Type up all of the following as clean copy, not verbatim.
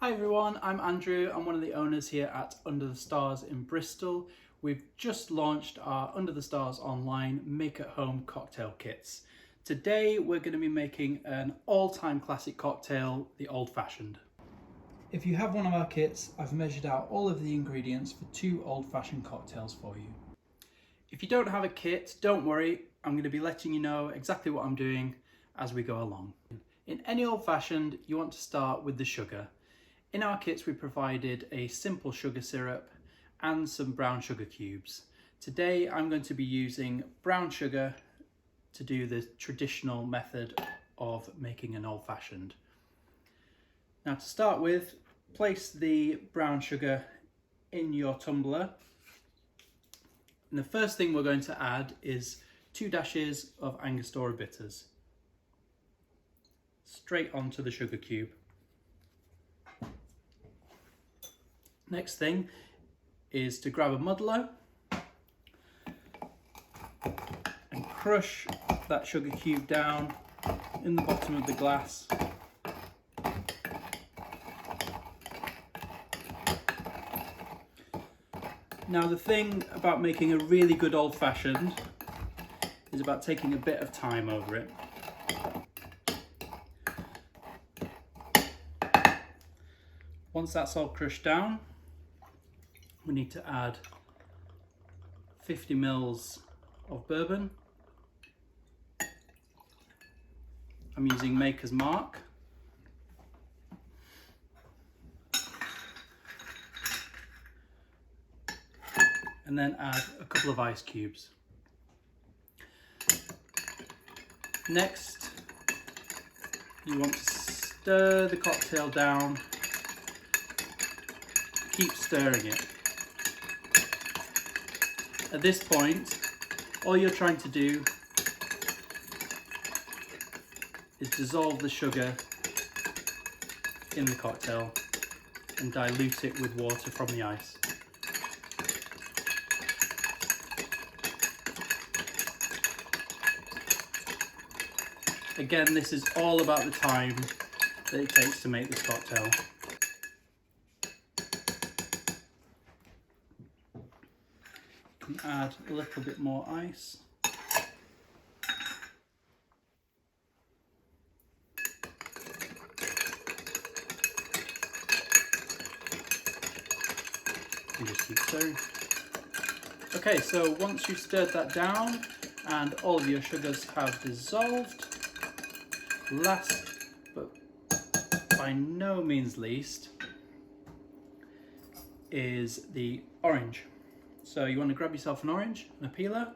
Hi everyone, I'm Andrew. I'm one of the owners here at Under the Stars in Bristol. We've just launched our Under the Stars online make-at-home cocktail kits. Today we're going to be making an all-time classic cocktail, the Old Fashioned. If you have one of our kits, I've measured out all of the ingredients for 2 old-fashioned cocktails for you. If you don't have a kit, don't worry, I'm going to be letting you know exactly what I'm doing as we go along. In any old-fashioned, you want to start with the sugar. In our kits we provided a simple sugar syrup and some brown sugar cubes. Today I'm going to be using brown sugar to do the traditional method of making an old-fashioned. Now to start with, place the brown sugar in your tumbler. And the first thing we're going to add is 2 dashes of Angostura bitters straight onto the sugar cube. Next thing is to grab a muddler and crush that sugar cube down in the bottom of the glass. Now the thing about making a really good old-fashioned is about taking a bit of time over it. Once that's all crushed down, we need to add 50 ml of bourbon. I'm using Maker's Mark. And then add a couple of ice cubes. Next, you want to stir the cocktail down. Keep stirring it. At this point, all you're trying to do is dissolve the sugar in the cocktail and dilute it with water from the ice. Again, this is all about the time that it takes to make this cocktail. You can add a little bit more ice. And just keep stirring. Okay, so once you've stirred that down and all of your sugars have dissolved, last but by no means least is the orange. So you want to grab yourself an orange and a peeler,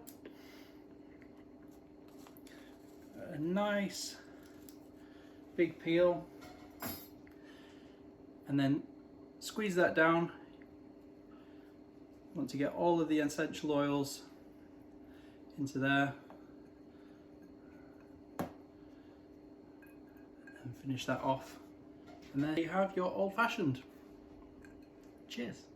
a nice big peel, and then squeeze that down. You want to get all of the essential oils into there and finish that off, and there you have your old-fashioned. Cheers.